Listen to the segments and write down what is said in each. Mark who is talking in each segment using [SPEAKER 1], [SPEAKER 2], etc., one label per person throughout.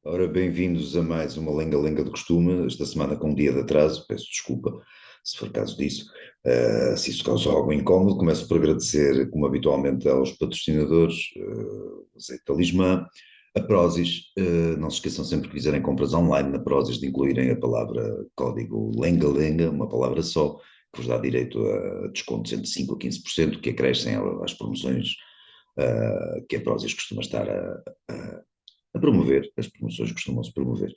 [SPEAKER 1] Ora, bem-vindos a mais uma lenga-lenga de costume, esta semana com um dia de atraso, peço desculpa se for caso disso. Se isso causou algum incómodo, começo por agradecer, como habitualmente, aos patrocinadores, Azeite Talismã, a Prozis. Não se esqueçam sempre que fizerem compras online na Prozis de incluírem a palavra código lenga-lenga, uma palavra só, que vos dá direito a descontos entre 5% a 15%, que acrescem às promoções que a Prozis costuma estar a promover, as promoções costumam-se promover.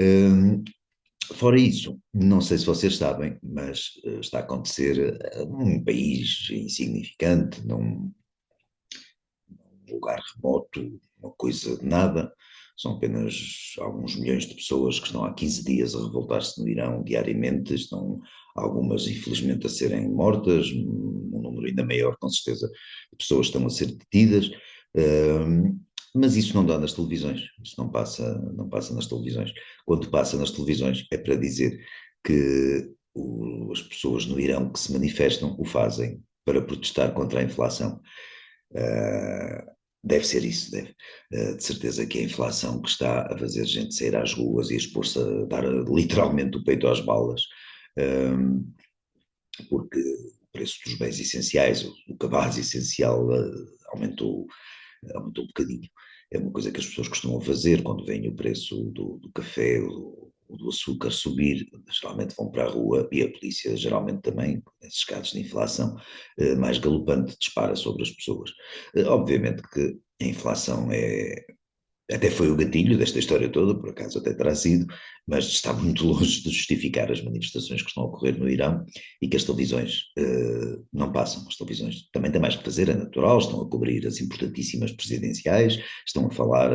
[SPEAKER 1] Um, Fora isso, não sei se vocês sabem, mas está a acontecer num país insignificante, num lugar remoto, uma coisa de nada. São apenas alguns milhões de pessoas que estão há 15 dias a revoltar-se no Irão diariamente. Estão algumas, infelizmente, a serem mortas, um número ainda maior, com certeza, de pessoas estão a ser detidas. Mas isso não dá nas televisões, isso não passa nas televisões. Quando passa nas televisões é para dizer que as pessoas no Irão que se manifestam o fazem para protestar contra a inflação. Uh, Deve ser isso, deve. De certeza que é a inflação que está a fazer gente sair às ruas e a expor-se a dar literalmente o peito às balas, porque o preço dos bens essenciais, o cabaz essencial, aumentou um bocadinho. É uma coisa que as pessoas costumam fazer quando vem o preço do café ou do açúcar subir, geralmente vão para a rua e a polícia geralmente também, nesses casos de inflação mais galopante, dispara sobre as pessoas. Obviamente que a inflação até foi o gatilho desta história toda, por acaso até terá sido, mas está muito longe de justificar as manifestações que estão a ocorrer no Irão e que as televisões não passam. As televisões também têm mais que fazer, é natural, estão a cobrir as importantíssimas presidenciais, estão a falar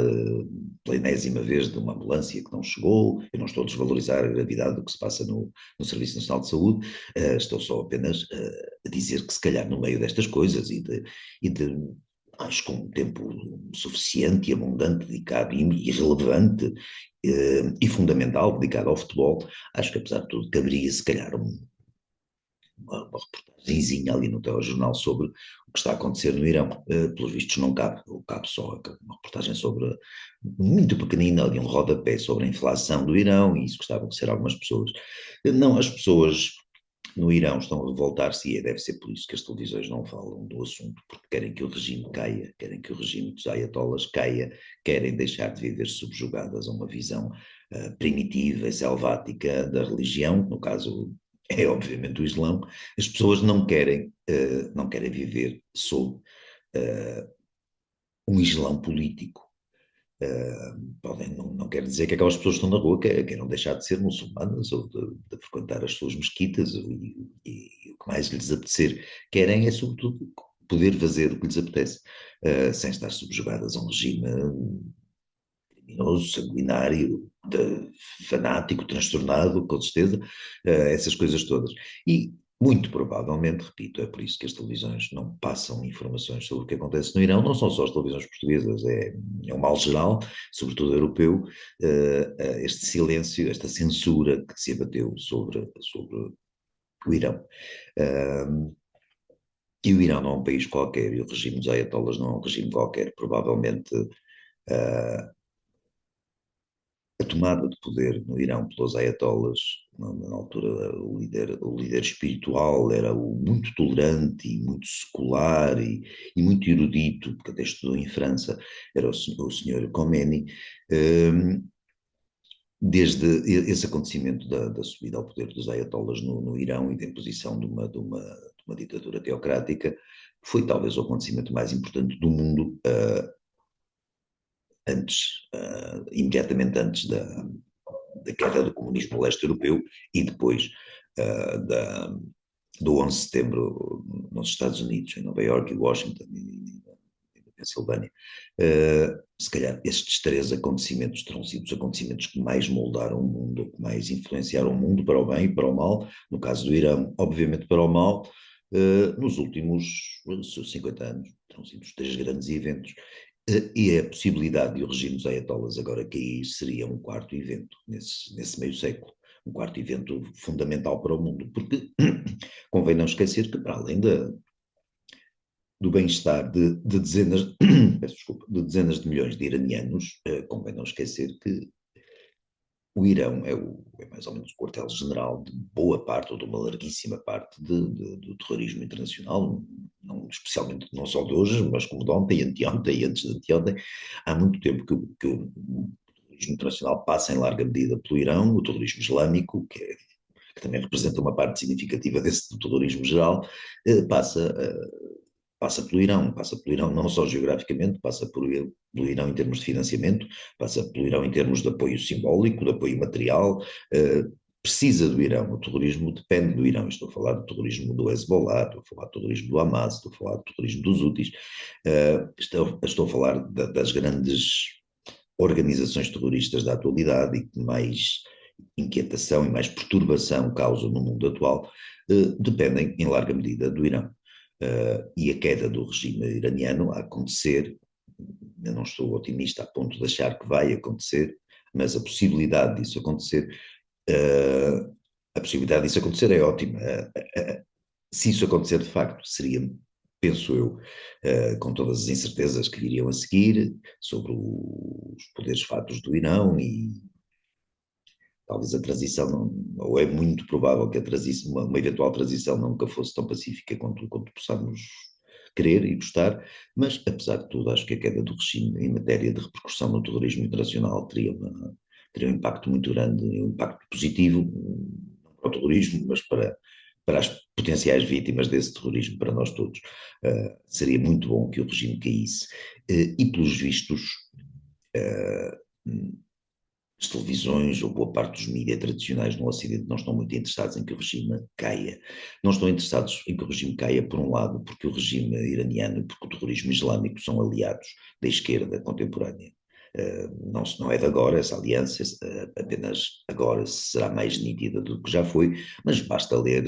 [SPEAKER 1] pela enésima vez de uma ambulância que não chegou. Eu não estou a desvalorizar a gravidade do que se passa no Serviço Nacional de Saúde, estou só apenas a dizer que se calhar no meio destas coisas e de acho que um tempo suficiente e abundante dedicado e relevante e fundamental dedicado ao futebol, acho que apesar de tudo caberia se calhar uma reportagenzinha ali no telejornal sobre o que está a acontecer no Irão. Pelos vistos não cabe, ou cabe só uma reportagem sobre, muito pequenina, ali um rodapé sobre a inflação do Irão, e isso gostavam de ser algumas pessoas. Não, as pessoas no Irão estão a revoltar-se e deve ser por isso que as televisões não falam do assunto, porque querem que o regime caia, querem que o regime dos ayatollahs caia, querem deixar de viver subjugadas a uma visão primitiva e selvática da religião, no caso é obviamente o Islão. As pessoas não querem viver sob um Islão político. Não quer dizer que aquelas pessoas que estão na rua queiram deixar de ser muçulmanas ou de frequentar as suas mesquitas e o que mais lhes apetecer. Querem é, sobretudo, poder fazer o que lhes apetece, sem estar subjugadas a um regime criminoso, sanguinário, fanático, transtornado, com certeza, essas coisas todas. E, muito provavelmente, repito, é por isso que as televisões não passam informações sobre o que acontece no Irão, não são só as televisões portuguesas, é um mal geral, sobretudo europeu, este silêncio, esta censura que se abateu sobre o Irão. E o Irão não é um país qualquer, e o regime dos ayatollahs não é um regime qualquer, provavelmente a tomada de poder no Irão pelos ayatollahs, na altura o líder espiritual era o muito tolerante e muito secular e muito erudito, porque até estudou em França, era o senhor Khomeini. Desde esse acontecimento da subida ao poder dos ayatollahs no Irão e da imposição de uma ditadura teocrática, foi talvez o acontecimento mais importante do mundo imediatamente antes da queda do comunismo no leste europeu e depois do 11 de setembro nos Estados Unidos, em Nova Iorque e Washington e na Pensilvânia. Se calhar estes três acontecimentos terão sido os acontecimentos que mais moldaram o mundo, que mais influenciaram o mundo para o bem e para o mal. No caso do Irão, obviamente para o mal. Nos últimos 50 anos terão sido os três grandes eventos e a possibilidade de o regime dos ayatollahs agora cair seria um quarto evento nesse meio século, um quarto evento fundamental para o mundo, porque convém não esquecer que para além do bem-estar de dezenas, peço desculpa, de dezenas de milhões de iranianos, convém não esquecer que o Irão é mais ou menos o quartel-general de boa parte, ou de uma larguíssima parte, do terrorismo internacional, não, especialmente não só de hoje, mas como de ontem, anteontem e antes de anteontem. Há muito tempo que o terrorismo internacional passa em larga medida pelo Irão, o terrorismo islâmico, que também representa uma parte significativa desse do terrorismo geral, passa pelo Irão não só geograficamente, passa pelo Irão em termos de financiamento, passa pelo Irão em termos de apoio simbólico, de apoio material, precisa do Irão, o terrorismo depende do Irão. Estou a falar do terrorismo do Hezbollah, estou a falar do terrorismo do Hamas, estou a falar do terrorismo dos Houthis, estou a falar das grandes organizações terroristas da atualidade e que mais inquietação e mais perturbação causam no mundo atual, dependem em larga medida do Irão. E a queda do regime iraniano a acontecer, eu não estou otimista a ponto de achar que vai acontecer, mas a possibilidade disso acontecer é ótima. Se isso acontecer de facto, seria, penso eu, com todas as incertezas que viriam a seguir sobre os poderes fatos do Irão e talvez a transição, não, ou é muito provável que a transição, uma eventual transição nunca fosse tão pacífica quanto possamos querer e gostar, mas apesar de tudo acho que a queda do regime em matéria de repercussão no terrorismo internacional teria um impacto muito grande, um impacto positivo, não para o terrorismo, mas para as potenciais vítimas desse terrorismo, para nós todos. Seria muito bom que o regime caísse. E pelos vistos, as televisões ou boa parte dos mídias tradicionais no Ocidente não estão muito interessados em que o regime caia. Não estão interessados em que o regime caia, por um lado, porque o regime iraniano e porque o terrorismo islâmico são aliados da esquerda contemporânea. Não é de agora essa aliança, apenas agora será mais nítida do que já foi, mas basta ler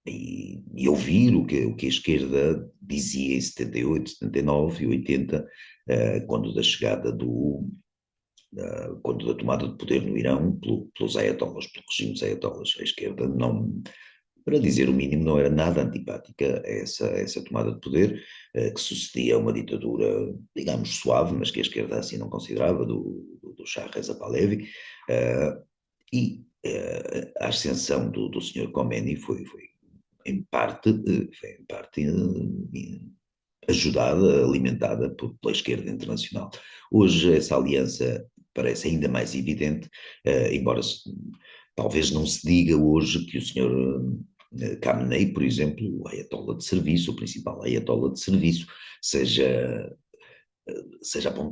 [SPEAKER 1] e ouvir o que a esquerda dizia em 78, 79 e 80, quando da chegada quando da tomada de poder no Irão pelos ayatollahs, pelo regime dos ayatollahs. A esquerda, não, para dizer o mínimo, não era nada antipática a essa tomada de poder, que sucedia a uma ditadura, digamos, suave, mas que a esquerda assim não considerava, do Shah Reza Pahlavi, a ascensão do Sr. Khomeini foi em parte, ajudada, alimentada pela esquerda internacional. Hoje essa aliança parece ainda mais evidente, embora talvez não se diga hoje que o senhor Khamenei, por exemplo, o ayatollah de serviço, o principal ayatollah de serviço,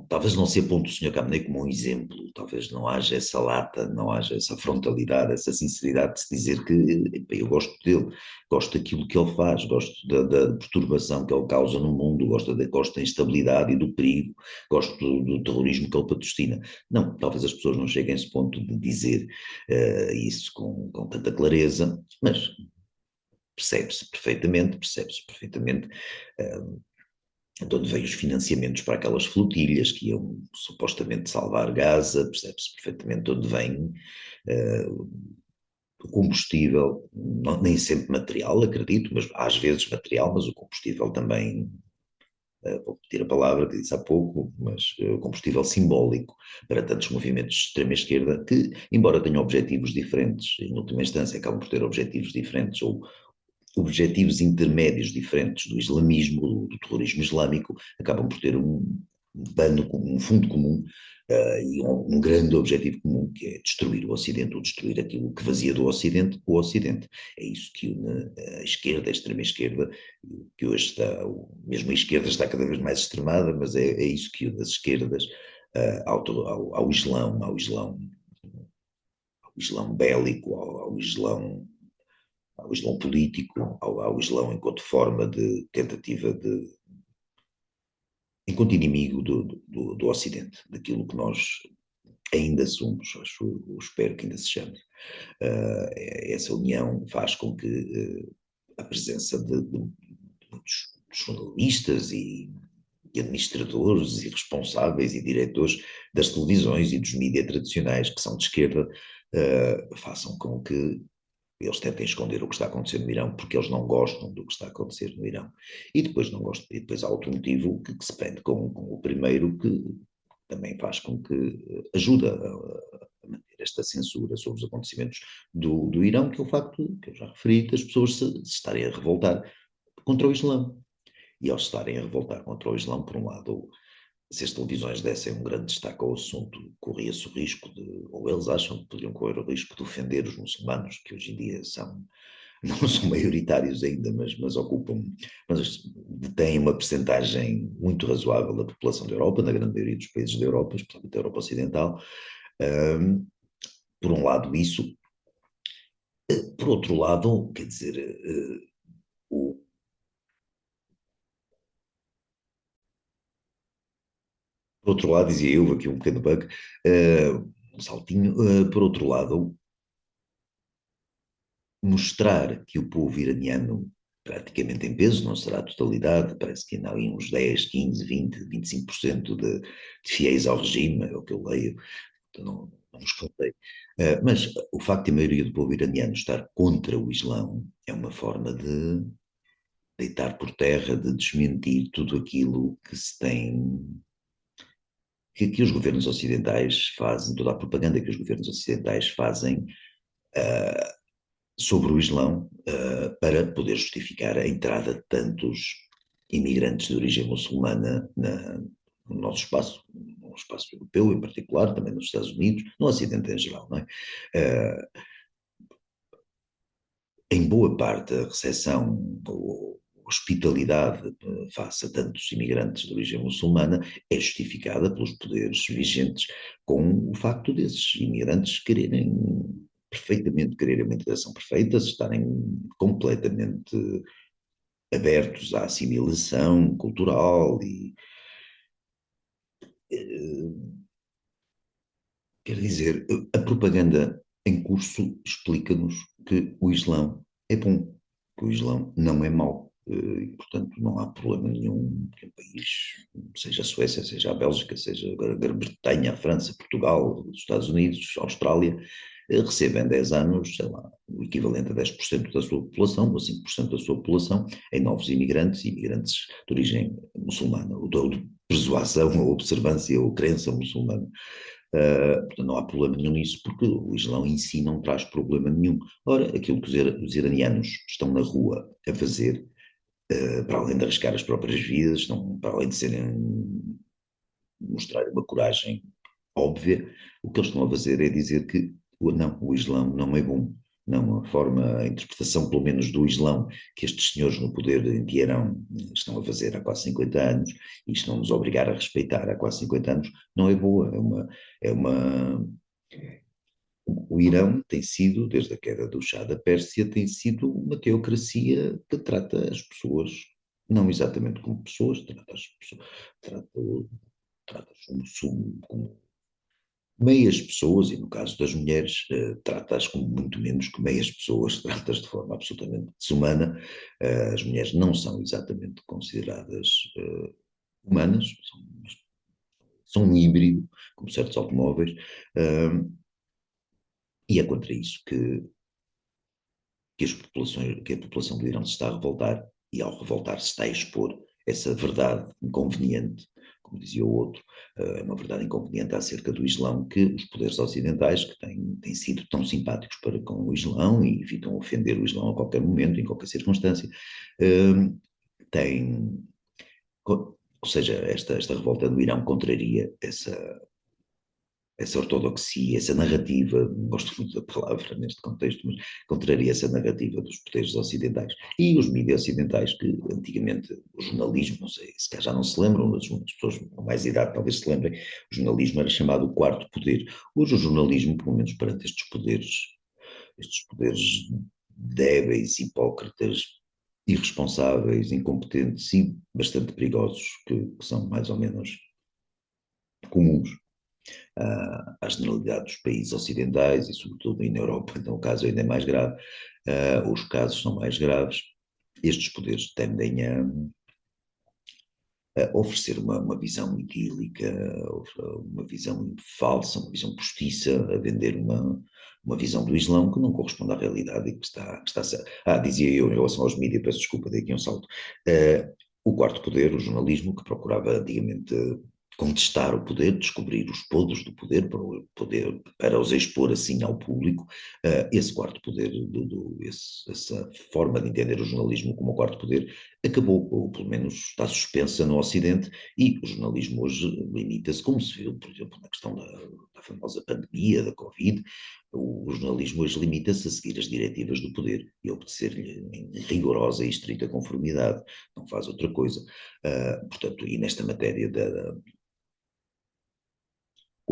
[SPEAKER 1] talvez não se aponte o senhor Khamenei como um exemplo, talvez não haja essa lata, não haja essa frontalidade, essa sinceridade de se dizer que eu gosto dele, gosto daquilo que ele faz, gosto da perturbação que ele causa no mundo, gosto da instabilidade e do perigo, gosto do terrorismo que ele patrocina. Não, talvez as pessoas não cheguem a esse ponto de dizer isso com tanta clareza, mas percebe-se perfeitamente de onde veio os financiamentos para aquelas flotilhas que iam supostamente salvar Gaza, percebe-se perfeitamente de onde vem o combustível, não, nem sempre material, acredito, mas às vezes material, mas o combustível também, vou repetir a palavra que disse há pouco, mas o combustível simbólico para tantos movimentos de extrema-esquerda que, embora tenham objetivos diferentes, em última instância acabam por ter objetivos diferentes ou objetivos intermédios diferentes do islamismo, do terrorismo islâmico, acabam por ter um fundo comum e um grande objetivo comum, que é destruir o Ocidente, ou destruir aquilo que fazia do Ocidente o Ocidente. É isso que une a esquerda, a extrema-esquerda, que hoje está, mesmo a esquerda está cada vez mais extremada, mas é isso que une as esquerdas ao Islão bélico, ao Islão político, ao Islão enquanto forma de tentativa enquanto inimigo do Ocidente, daquilo que nós ainda somos, espero que ainda sejamos. Essa união faz com que a presença de muitos jornalistas e administradores e responsáveis e diretores das televisões e dos mídias tradicionais que são de esquerda façam com que eles tentem esconder o que está a acontecer no Irão porque eles não gostam do que está a acontecer no Irão. E depois não gostam, e depois há outro motivo que se prende com o primeiro, que também faz com que ajuda a manter esta censura sobre os acontecimentos do Irão, que é o facto, que eu já referi, das pessoas se estarem a revoltar contra o Islã. E ao se estarem a revoltar contra o Islã, por um lado, se as televisões dessem um grande destaque ao assunto, corria-se o risco de, ou eles acham que poderiam correr o risco de ofender os muçulmanos, que hoje em dia são, não são maioritários ainda, mas ocupam, mas têm uma percentagem muito razoável da população da Europa, na grande maioria dos países da Europa, especialmente da Europa Ocidental. Um, por um lado, isso. Por outro lado, quer dizer, o, por outro lado, dizia eu, aqui um pequeno bug, um saltinho, por outro lado, mostrar que o povo iraniano, praticamente em peso, não será a totalidade, parece que ainda há ali uns 10, 15, 20, 25% de fiéis ao regime, é o que eu leio, não os contei. Mas o facto de a maioria do povo iraniano estar contra o Islão é uma forma de deitar por terra, de desmentir tudo aquilo que se tem, que os governos ocidentais fazem, toda a propaganda que os governos ocidentais fazem sobre o Islão, para poder justificar a entrada de tantos imigrantes de origem muçulmana no nosso espaço, no espaço europeu em particular, também nos Estados Unidos, no Ocidente em geral, não é? Uh, em boa parte a recepção ou hospitalidade face a tantos imigrantes de origem muçulmana é justificada pelos poderes vigentes, com o facto desses imigrantes quererem perfeitamente, quererem uma integração perfeita, estarem completamente abertos à assimilação cultural e, quer dizer, a propaganda em curso explica-nos que o Islão é bom, que o Islão não é mau. E, portanto, não há problema nenhum que um país, seja a Suécia, seja a Bélgica, seja a Grã-Bretanha, a França, Portugal, os Estados Unidos, a Austrália, receba em 10 anos, sei lá, o equivalente a 10% da sua população, ou 5% da sua população, em novos imigrantes, imigrantes de origem muçulmana, ou de persuasão, ou observância, ou crença muçulmana. Portanto, não há problema nenhum nisso, porque o Islão em si não traz problema nenhum. Ora, aquilo que os iranianos estão na rua a fazer, para além de arriscar as próprias vidas, não, para além de serem, mostrar uma coragem óbvia, o que eles estão a fazer é dizer que não, o Islão não é bom. Não, a forma, a interpretação, pelo menos, do Islão que estes senhores no poder de Irão estão a fazer há quase 50 anos e estão a nos obrigar a respeitar há quase 50 anos, não é boa. É uma, o Irão tem sido, desde a queda do Shah da Pérsia, tem sido uma teocracia que trata as pessoas não exatamente como pessoas, trata as pessoas, trata, trata-as como meias pessoas, e no caso das mulheres, trata-as como muito menos que meias pessoas, trata-as de forma absolutamente desumana. As mulheres não são exatamente consideradas humanas, são um híbrido, como certos automóveis, e é contra isso que a população do Irão se está a revoltar, e ao revoltar se está a expor essa verdade inconveniente, como dizia o outro, é uma verdade inconveniente acerca do Islão, que os poderes ocidentais, que têm sido tão simpáticos para com o Islão e evitam ofender o Islão a qualquer momento, em qualquer circunstância, têm, ou seja, esta revolta do Irão contraria essa ortodoxia, essa narrativa, não gosto muito da palavra neste contexto, mas contraria essa narrativa dos poderes ocidentais. E os mídias ocidentais, que antigamente o jornalismo, não sei, se cá já não se lembram, as pessoas com mais idade talvez se lembrem, o jornalismo era chamado o quarto poder. Hoje o jornalismo, pelo menos perante estes poderes débeis, hipócritas, irresponsáveis, incompetentes e bastante perigosos, que são mais ou menos comuns à generalidade dos países ocidentais e sobretudo aí na Europa, então o caso ainda é mais grave, os casos são mais graves, estes poderes tendem oferecer uma visão idílica, uma visão falsa, uma visão postiça, a vender uma visão do Islão que não corresponde à realidade e que está dizia eu em relação aos mídias, peço desculpa, dei aqui um salto. O quarto poder, o jornalismo, que procurava antigamente contestar o poder, descobrir os podres do poder, para os expor assim ao público. Esse quarto poder, essa forma de entender o jornalismo como o quarto poder, acabou, ou pelo menos está suspensa no Ocidente, e o jornalismo hoje limita-se, como se viu, por exemplo, na questão da famosa pandemia, da Covid. O jornalismo hoje limita-se a seguir as diretivas do poder e a obedecer-lhe em rigorosa e estrita conformidade, não faz outra coisa. Portanto, e nesta matéria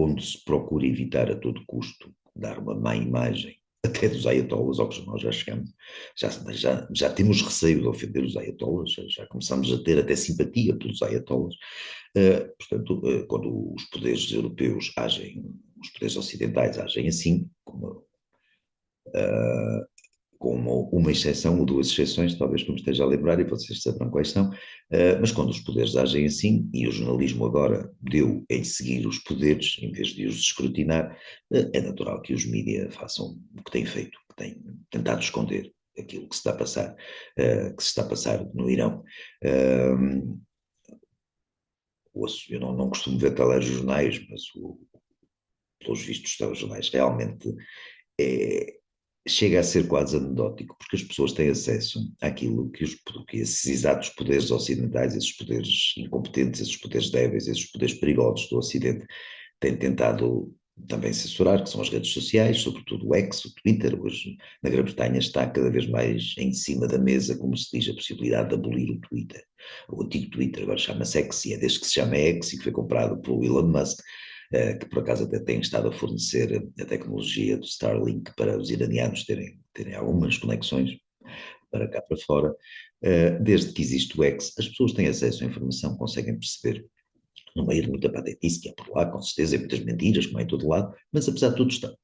[SPEAKER 1] onde se procura evitar a todo custo dar uma má imagem, até dos ayatollahs, ao que nós já chegamos, já temos receio de ofender os ayatollahs, já começamos a ter até simpatia pelos ayatollahs. Portanto, quando os poderes europeus agem, os poderes ocidentais agem assim, com uma exceção ou duas exceções, talvez que me esteja a lembrar, e vocês saberão quais são, mas quando os poderes agem assim, e o jornalismo agora deu em seguir os poderes, em vez de os escrutinar, é natural que os mídias façam o que têm feito, que têm tentado esconder aquilo que se está a passar, que se está a passar no Irão. Eu não costumo ver telejornais, mas pelos vistos, os telejornais realmente é, chega a ser quase anedótico, porque as pessoas têm acesso àquilo que esses exatos poderes ocidentais, esses poderes incompetentes, esses poderes débeis, esses poderes perigosos do Ocidente têm tentado também censurar, que são as redes sociais, sobretudo o X, o Twitter. Hoje na Grã-Bretanha está cada vez mais em cima da mesa, como se diz, a possibilidade de abolir o Twitter. O antigo Twitter agora chama-se X, e é desde que se chama X e que foi comprado pelo Elon Musk, que por acaso até tem estado a fornecer a tecnologia do Starlink para os iranianos terem algumas conexões para cá para fora. Desde que existe o X, as pessoas têm acesso à informação, conseguem perceber, no meio de muita patetice que há por lá, com certeza, e muitas mentiras, como é em todo lado, mas apesar de tudo está.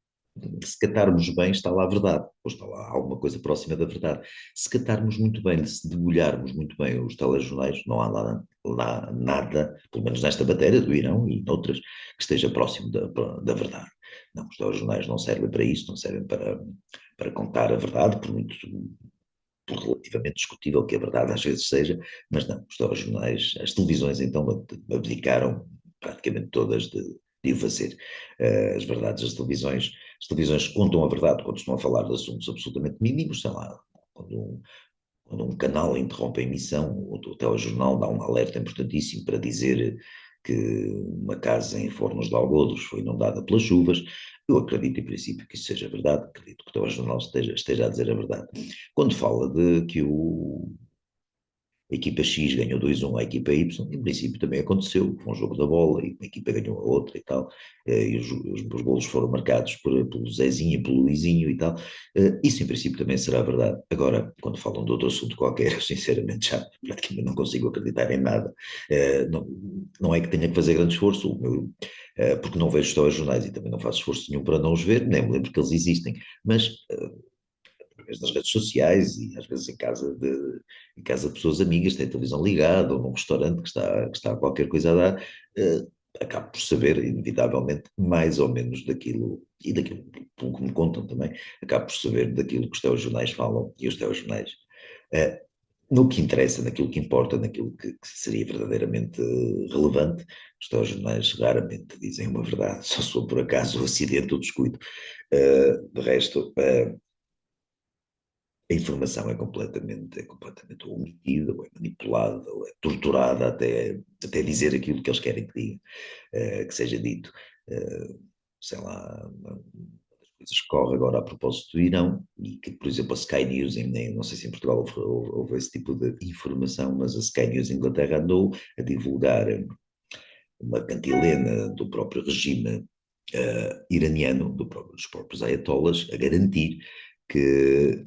[SPEAKER 1] Se catarmos bem, está lá a verdade, ou está lá alguma coisa próxima da verdade. Se catarmos muito bem, se debulharmos muito bem os telejornais, não há nada, pelo menos nesta matéria do Irão e noutras, que esteja próximo da verdade. Não, os telejornais não servem para isso, não servem para contar a verdade, por relativamente discutível que a verdade às vezes seja, mas não, os telejornais, as televisões então abdicaram praticamente todas de o fazer. As televisões contam a verdade quando estão a falar de assuntos absolutamente mínimos, sei lá, quando um canal interrompe a emissão, o telejornal dá um alerta importantíssimo para dizer que uma casa em Fornos de Algodos foi inundada pelas chuvas. Eu acredito, em princípio, que isso seja verdade, acredito que o telejornal esteja a dizer a verdade. Quando fala de que a equipa X ganhou 2-1 à equipa Y, em princípio também aconteceu, foi um jogo da bola e uma equipa ganhou a outra e tal, e os golos foram marcados pelo Zezinho e pelo Luizinho e tal. Isso em princípio também será verdade. Agora, quando falam de outro assunto qualquer, eu sinceramente já praticamente não consigo acreditar em nada. Não é que tenha que fazer grande esforço, porque não vejo os telejornais e também não faço esforço nenhum para não os ver, nem me lembro que eles existem, mas através das redes sociais e às vezes em casa de pessoas amigas, tem a televisão ligada ou num restaurante que está qualquer coisa a dar, acabo por saber, inevitavelmente, mais ou menos daquilo, e daquilo, pelo que me contam também, acabo por saber daquilo que os telejornais falam, e os telejornais, uh, no que interessa, naquilo que importa, naquilo que seria verdadeiramente relevante, os telejornais raramente dizem uma verdade, só se for por acaso o acidente ou o descuido. De resto, a informação é completamente omitida, ou é manipulada, ou é torturada até dizer aquilo que eles querem que diga, que seja dito. Sei lá, uma das coisas que corre agora a propósito do Irão, e que, por exemplo, a Sky News, não sei se em Portugal houve esse tipo de informação, mas a Sky News Inglaterra andou a divulgar uma cantilena do próprio regime iraniano, dos próprios ayatollahs, a garantir que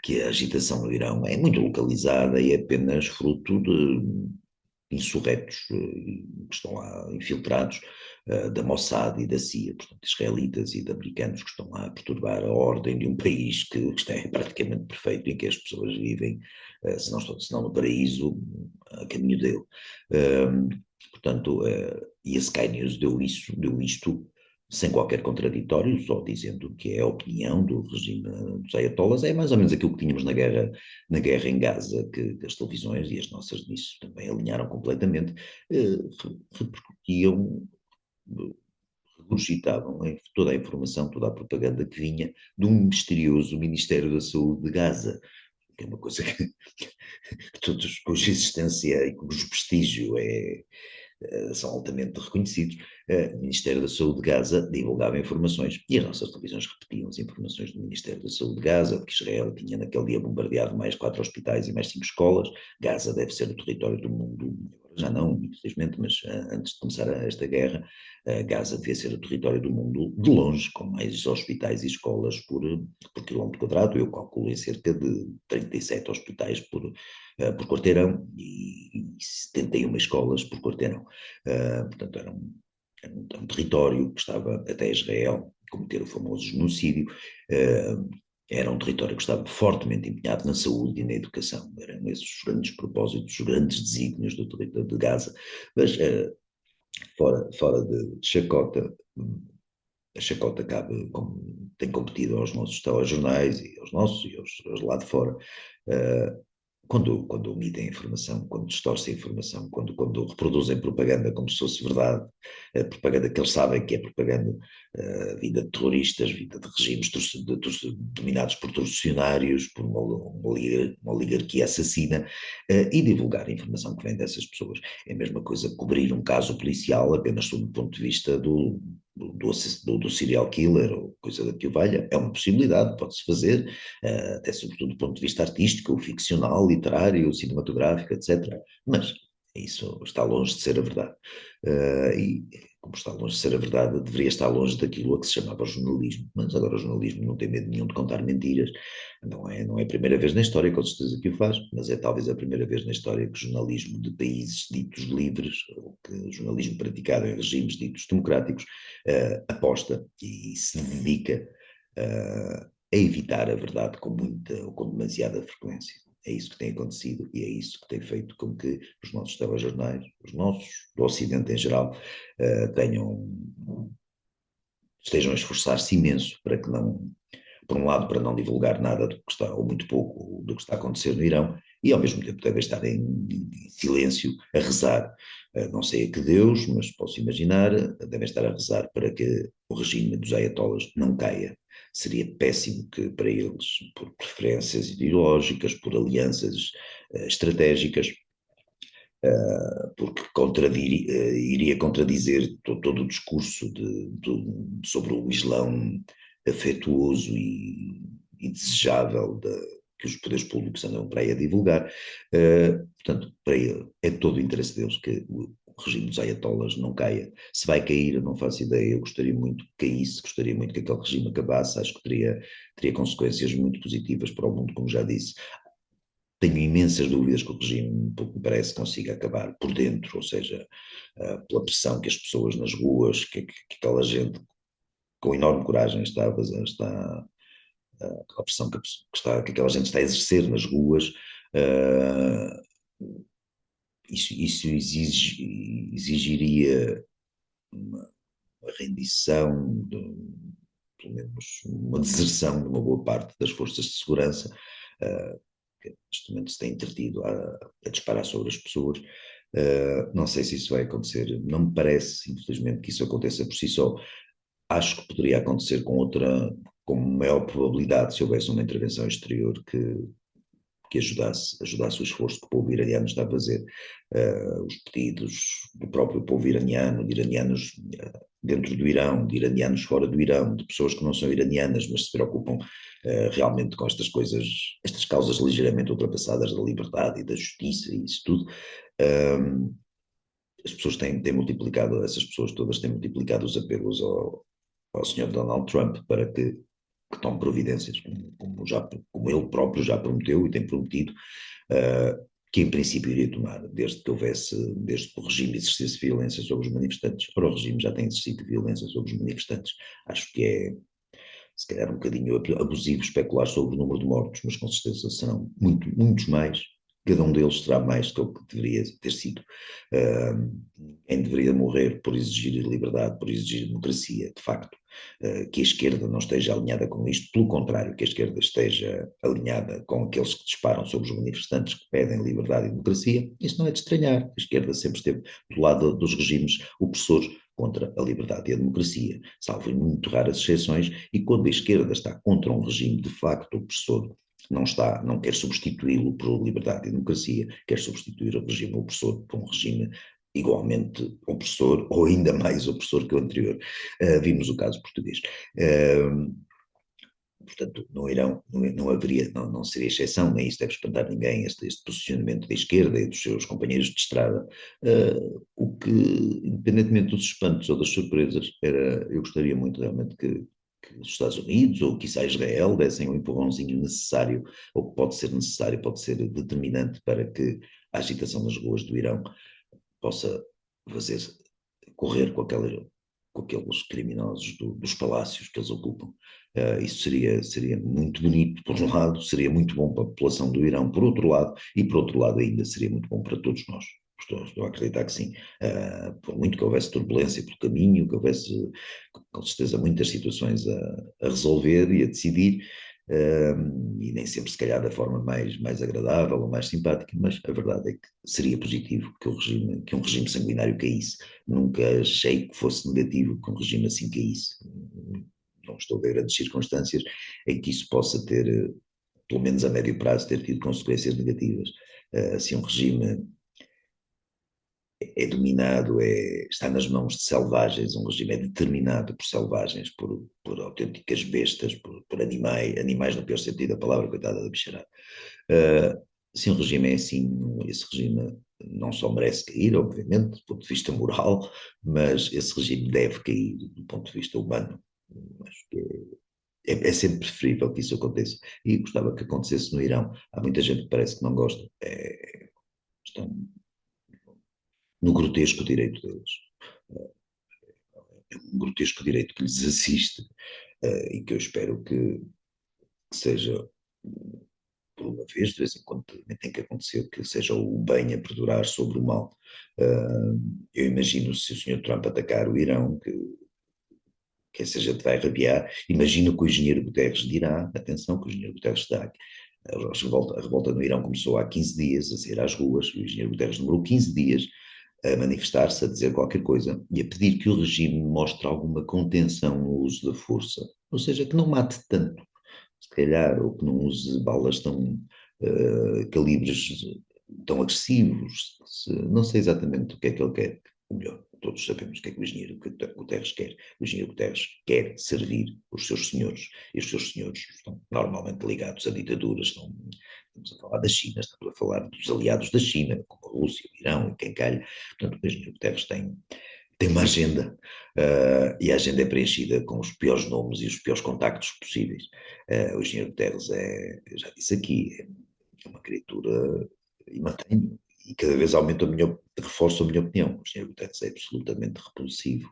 [SPEAKER 1] que a agitação no Irão é muito localizada e é apenas fruto de insurretos que estão lá infiltrados, da Mossad e da CIA, portanto, israelitas e de americanos que estão lá a perturbar a ordem de um país que está praticamente perfeito, em que as pessoas vivem, se não no paraíso, a caminho dele. Portanto, e a Sky News deu isto sem qualquer contraditório, só dizendo que é a opinião do regime dos ayatollahs, é mais ou menos aquilo que tínhamos na guerra em Gaza, que as televisões e as nossas disso também alinharam completamente, repercutiam, regurgitavam toda a informação, toda a propaganda que vinha de um misterioso Ministério da Saúde de Gaza, que é uma coisa cuja existência e cujo prestígio são altamente reconhecidos. O Ministério da Saúde de Gaza divulgava informações e as nossas televisões repetiam as informações do Ministério da Saúde de Gaza, que Israel tinha naquele dia bombardeado mais 4 hospitais e mais 5 escolas. Gaza deve ser o território do mundo, já não, infelizmente, mas antes de começar esta guerra, Gaza devia ser o território do mundo de longe, com mais hospitais e escolas por quilómetro quadrado. Eu calculo em cerca de 37 hospitais por quarteirão e 71 escolas por quarteirão. Portanto, era um território que estava até Israel cometer o famoso genocídio. Era um território que estava fortemente empenhado na saúde e na educação. Eram esses os grandes propósitos, os grandes desígnios do território de Gaza. Mas, fora de chacota, a chacota cabe, tem competido aos nossos telejornais e aos nossos e aos lá de fora, quando omitem a informação, quando distorcem a informação, quando reproduzem propaganda como se fosse verdade, propaganda que eles sabem que é propaganda, vinda de terroristas, vinda de regimes dominados por torcionários, por uma oligarquia assassina, e divulgar a informação que vem dessas pessoas. É a mesma coisa que cobrir um caso policial apenas sob o ponto de vista do serial killer ou coisa da que o valha. É uma possibilidade, pode-se fazer, até sobretudo do ponto de vista artístico, ficcional, literário, cinematográfico, etc. Mas isso está longe de ser a verdade. E como está longe de ser a verdade, deveria estar longe daquilo a que se chamava jornalismo. Mas agora o jornalismo não tem medo nenhum de contar mentiras. Não é a primeira vez na história, com certeza que o faz, mas é talvez a primeira vez na história que o jornalismo de países ditos livres, ou que o jornalismo praticado em regimes ditos democráticos, aposta e se dedica a evitar a verdade com muita ou com demasiada frequência. É isso que tem acontecido e é isso que tem feito com que os nossos telejornais, os nossos, do Ocidente em geral, estejam a esforçar-se imenso para que não, por um lado, para não divulgar nada do que está, ou muito pouco, do que está a acontecer no Irão, e ao mesmo tempo devem estar em silêncio, a rezar, não sei a que Deus, mas posso imaginar, devem estar a rezar para que o regime dos ayatollahs não caia. Seria péssimo que para eles, por preferências ideológicas, por alianças estratégicas, porque iria contradizer todo o discurso sobre o Islão afetuoso e desejável que os poderes públicos andam para aí a divulgar. Portanto, para ele, é todo o interesse deles que o regime dos ayatollahs não caia. Se vai cair, eu não faço ideia. Eu gostaria muito que caísse, gostaria muito que aquele regime acabasse. Acho que teria consequências muito positivas para o mundo, como já disse. Tenho imensas dúvidas que o regime, pouco me parece, consiga acabar por dentro, ou seja, pela pressão que as pessoas nas ruas, que aquela gente com enorme coragem a pressão que aquela gente está a exercer nas ruas, isso exigiria uma rendição, pelo menos uma deserção de uma boa parte das forças de segurança, que neste momento se tem entretido a disparar sobre as pessoas. Não sei se isso vai acontecer, não me parece, infelizmente, que isso aconteça por si só. Acho que poderia acontecer com maior probabilidade se houvesse uma intervenção exterior que ajudasse o esforço que o povo iraniano está a fazer. Os pedidos do próprio povo iraniano, de iranianos dentro do Irão, de iranianos fora do Irão, de pessoas que não são iranianas, mas se preocupam realmente com estas coisas, estas causas ligeiramente ultrapassadas da liberdade e da justiça e isso tudo. As pessoas têm multiplicado, essas pessoas todas têm multiplicado os apelos ao Sr. Donald Trump para que tome providências, como ele próprio já prometeu e tem prometido, que em princípio iria tomar, desde que o regime exercesse violência sobre os manifestantes. Ora, o regime já tem exercido violência sobre os manifestantes. Acho que é, se calhar, um bocadinho abusivo especular sobre o número de mortos, mas com certeza serão muitos mais. Cada um deles será mais do que deveria ter sido. Quem deveria morrer por exigir liberdade, por exigir democracia, de facto, que a esquerda não esteja alinhada com isto, pelo contrário, que a esquerda esteja alinhada com aqueles que disparam sobre os manifestantes que pedem liberdade e democracia, isso não é de estranhar. A esquerda sempre esteve do lado dos regimes opressores contra a liberdade e a democracia, salvo em muito raras exceções, e quando a esquerda está contra um regime de facto opressor, não quer substituí-lo por liberdade e democracia, quer substituir o regime opressor por um regime igualmente opressor ou ainda mais opressor que o anterior. Vimos o caso português. Portanto, no Irão não haveria, não seria exceção, nem isso deve espantar ninguém, este posicionamento da esquerda e dos seus companheiros de estrada. O que, independentemente dos espantos ou das surpresas, eu gostaria muito realmente que os Estados Unidos ou quizá Israel dessem um empurrãozinho necessário, ou que pode ser necessário, pode ser determinante para que a agitação nas ruas do Irão possa fazer correr com aqueles criminosos dos palácios que eles ocupam. Isso seria muito bonito, por um lado, seria muito bom para a população do Irão, por outro lado, e por outro lado ainda seria muito bom para todos nós. Estou a acreditar que sim. Por muito que houvesse turbulência pelo caminho, que houvesse com certeza muitas situações a resolver e a decidir, e nem sempre se calhar da forma mais agradável ou mais simpática, mas a verdade é que seria positivo que um regime sanguinário caísse. Nunca achei que fosse negativo que um regime assim caísse. Não estou a ver grandes circunstâncias em que isso possa ter, pelo menos a médio prazo, ter tido consequências negativas. Se um regime é dominado, está nas mãos de selvagens, um regime é determinado por selvagens, por autênticas bestas, por animais no pior sentido da palavra, coitada da bicharada. Se um regime é assim, esse regime não só merece cair, obviamente, do ponto de vista moral, mas esse regime deve cair do ponto de vista humano. Acho que é sempre preferível que isso aconteça. E gostava que acontecesse no Irão. Há muita gente que parece que não gosta. Estão no grotesco direito deles. É um grotesco direito que lhes assiste e que eu espero que seja, por uma vez em quando tem que acontecer, que seja o bem a perdurar sobre o mal. Eu imagino se o Sr. Trump atacar o Irão, que essa gente vai rabiar, imagino que o engenheiro Guterres dirá, atenção que o engenheiro Guterres está a revolta no Irão começou há 15 dias a sair às ruas, e o engenheiro Guterres demorou 15 dias a manifestar-se, a dizer qualquer coisa e a pedir que o regime mostre alguma contenção no uso da força, ou seja, que não mate tanto, se calhar, ou que não use balas calibres tão agressivos, não sei exatamente o que é que ele quer, ou melhor, todos sabemos o que é que o engenheiro Guterres quer. O engenheiro Guterres quer servir os seus senhores, e os seus senhores estão normalmente ligados a ditaduras, estamos a falar da China, estamos a falar dos aliados da China, como a Rússia, o Irão e quem calha. Portanto, o engenheiro Guterres tem uma agenda, e a agenda é preenchida com os piores nomes e os piores contactos possíveis. O engenheiro Guterres eu já disse aqui, é uma criatura, e mantenho, e cada vez reforço a minha opinião. O engenheiro Guterres é absolutamente repulsivo,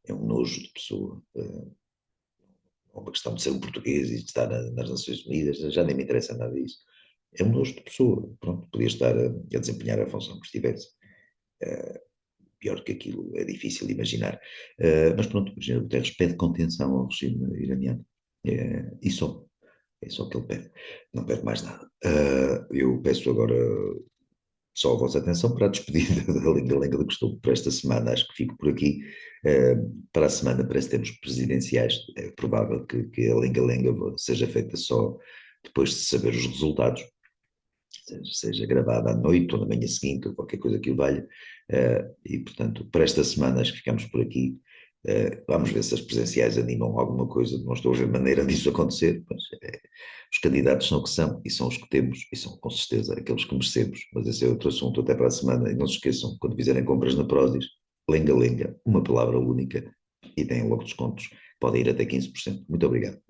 [SPEAKER 1] é um nojo de pessoa. É uma questão de ser um português e de estar nas Nações Unidas, já nem me interessa nada disso. É um nojo de pessoa, pronto, podia estar a desempenhar a função que estivesse. Pior que aquilo é difícil de imaginar. Mas pronto, o engenheiro Guterres pede contenção ao regime iraniano. E só. É só o que ele pede. Não pede mais nada. Eu peço agora só a vossa atenção para a despedida da Lenga-Lenga do Costume para esta semana. Acho que fico por aqui. Para a semana parece que temos presidenciais. É provável que a Lenga-Lenga seja feita só depois de saber os resultados, seja gravada à noite ou na manhã seguinte, ou qualquer coisa que o valha. E, portanto, para esta semana acho que ficamos por aqui. Vamos ver se as presenciais animam alguma coisa. Não estou a ver maneira disso acontecer, mas os candidatos são o que são e são os que temos e são com certeza aqueles que merecemos. Mas esse é outro assunto. Até para a semana. E não se esqueçam, quando fizerem compras na Prozis, lenga-lenga, uma palavra única e têm logo descontos. Podem ir até 15%. Muito obrigado.